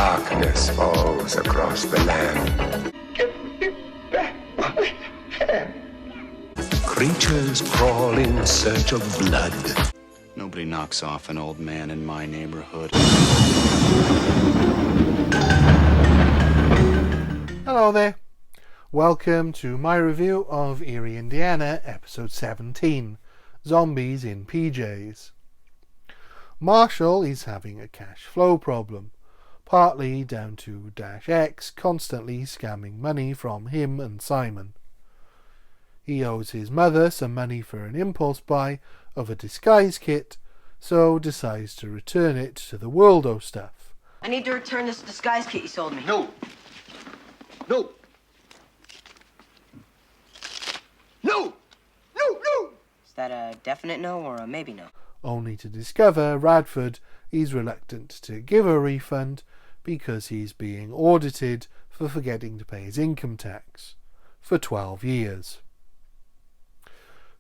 Darkness falls across the land. Creatures crawl in search of blood. Nobody knocks off an old man in my neighborhood. Hello there. Welcome to my review of Eerie, Indiana, episode 17, Zombies in PJs. Marshall is having a cash flow problem, partly down to Dash X constantly scamming money from him and Simon. He owes his mother some money for an impulse buy of a disguise kit, so decides to return it to the Worldo stuff. I need to return this disguise kit you sold me. No. No. No! No! No! Is that a definite no or a maybe no? Only to discover Radford is reluctant to give a refund because he's being audited for forgetting to pay his income tax for 12 years.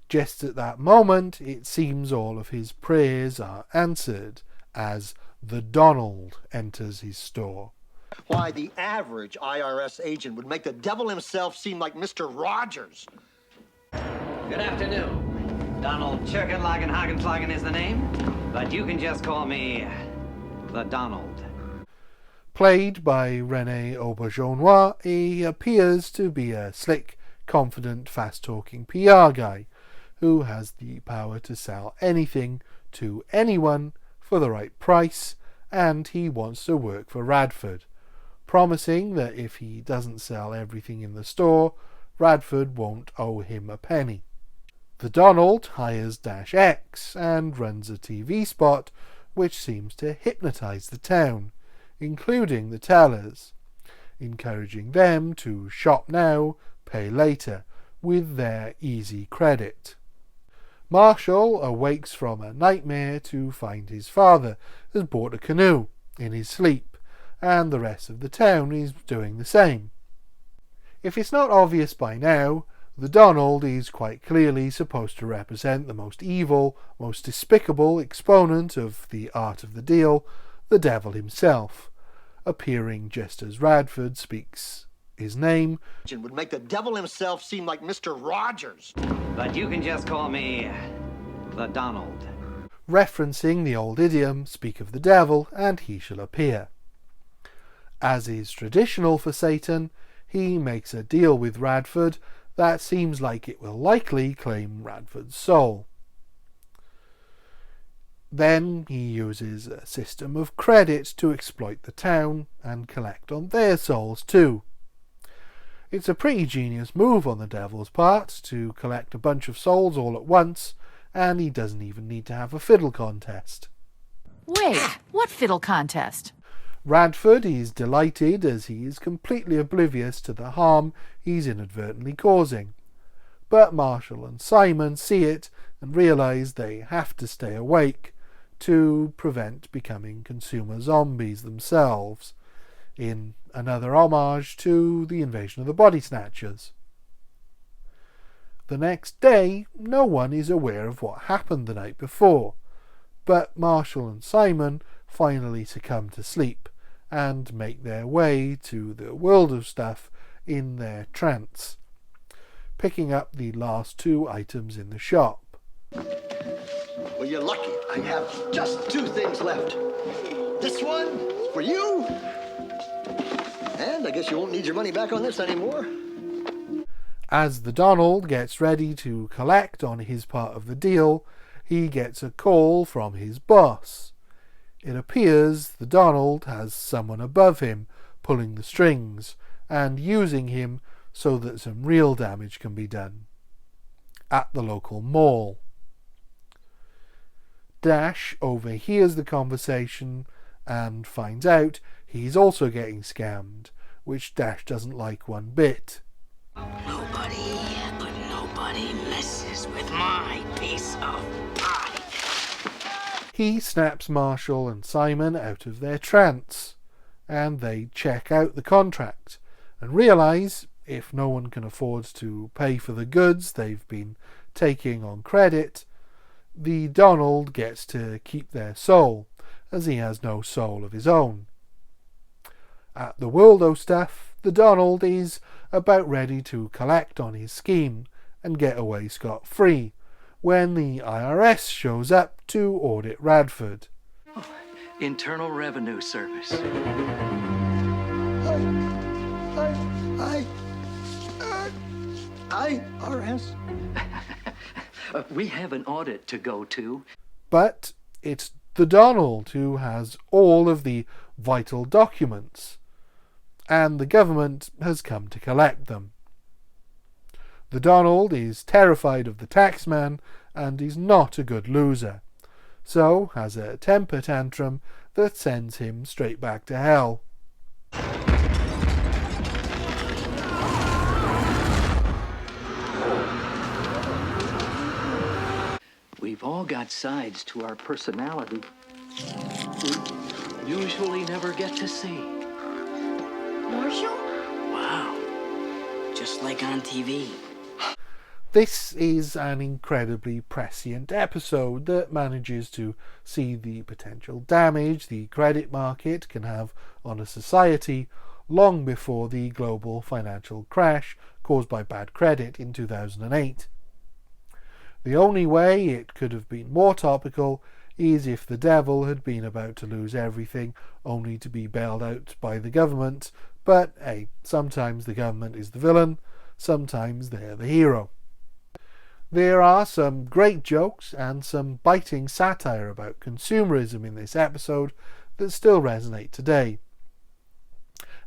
Just at that moment, it seems all of his prayers are answered as the Donald enters his store. Why, the average IRS agent would make the devil himself seem like Mr. Rogers. Good afternoon. Donald Chirkenlagen is the name, but you can just call me the Donald. Played by René Auberjonois, he appears to be a slick, confident, fast-talking PR guy who has the power to sell anything to anyone for the right price, and he wants to work for Radford, promising that if he doesn't sell everything in the store, Radford won't owe him a penny. The Donald hires Dash X and runs a TV spot which seems to hypnotize the town, including the tellers, encouraging them to shop now, pay later, with their easy credit. Marshall awakes from a nightmare to find his father has bought a canoe in his sleep, and the rest of the town is doing the same. If it's not obvious by now, the Donald is quite clearly supposed to represent the most evil, most despicable exponent of the art of the deal, the devil himself, appearing just as Radford speaks his name. Would make the devil himself seem like Mr. Rogers. But you can just call me the Donald. Referencing the old idiom, speak of the devil and he shall appear. As is traditional for Satan, he makes a deal with Radford that seems like it will likely claim Radford's soul. Then he uses a system of credit to exploit the town and collect on their souls too. It's a pretty genius move on the devil's part to collect a bunch of souls all at once, and he doesn't even need to have a fiddle contest. Wait, what fiddle contest? Radford is delighted as he is completely oblivious to the harm he's inadvertently causing. But Marshall and Simon see it and realise they have to stay awake to prevent becoming consumer zombies themselves, in another homage to the invasion of the Body Snatchers. The next day, no one is aware of what happened the night before, but Marshall and Simon finally succumb to sleep and make their way to the world of stuff in their trance, picking up the last two items in the shop. Well, you're lucky. I have just two things left. This one for you, and I guess you won't need your money back on this anymore. As the Donald gets ready to collect on his part of the deal, he gets a call from his boss. It appears the Donald has someone above him pulling the strings and using him so that some real damage can be done at the local mall. Dash overhears the conversation and finds out he's also getting scammed, which Dash doesn't like one bit. Nobody messes with my piece of pie. He snaps Marshall and Simon out of their trance, and they check out the contract and realise if no one can afford to pay for the goods they've been taking on credit, the Donald gets to keep their soul, as he has no soul of his own. At the Worldo stuff, the Donald is about ready to collect on his scheme and get away scot-free when the IRS shows up to audit Radford. Internal Revenue Service. IRS? We have an audit to go to. But it's the Donald who has all of the vital documents, and the government has come to collect them. The Donald is terrified of the taxman and is not a good loser, so has a temper tantrum that sends him straight back to hell. We've all got sides to our personality we usually never get to see. Marshall? Wow. Just like on TV. This is an incredibly prescient episode that manages to see the potential damage the credit market can have on a society long before the global financial crash caused by bad credit in 2008. The only way it could have been more topical is if the devil had been about to lose everything only to be bailed out by the government, but hey, sometimes the government is the villain, sometimes they're the hero. There are some great jokes and some biting satire about consumerism in this episode that still resonate today,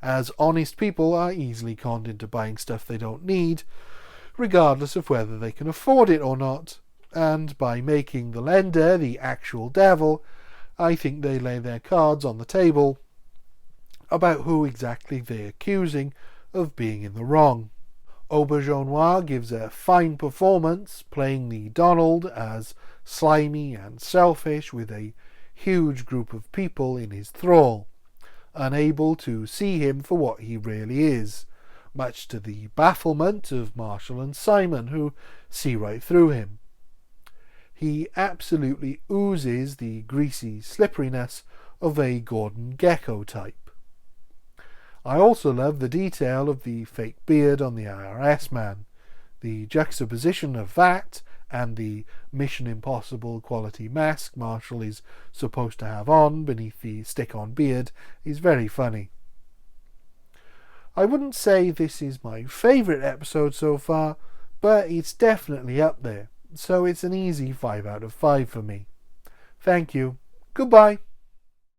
as honest people are easily conned into buying stuff they don't need, regardless of whether they can afford it or not, and by making the lender the actual devil, I think they lay their cards on the table about who exactly they're accusing of being in the wrong. Auberjonois gives a fine performance, playing the Donald as slimy and selfish with a huge group of people in his thrall, unable to see him for what he really is, much to the bafflement of Marshall and Simon, who see right through him. He absolutely oozes the greasy slipperiness of a Gordon Gekko type. I also love the detail of the fake beard on the IRS man, the juxtaposition of that and the Mission Impossible quality mask Marshall is supposed to have on beneath the stick-on beard is very funny. I wouldn't say this is my favourite episode so far, but it's definitely up there, so it's an easy 5 out of 5 for me. Thank you. Goodbye.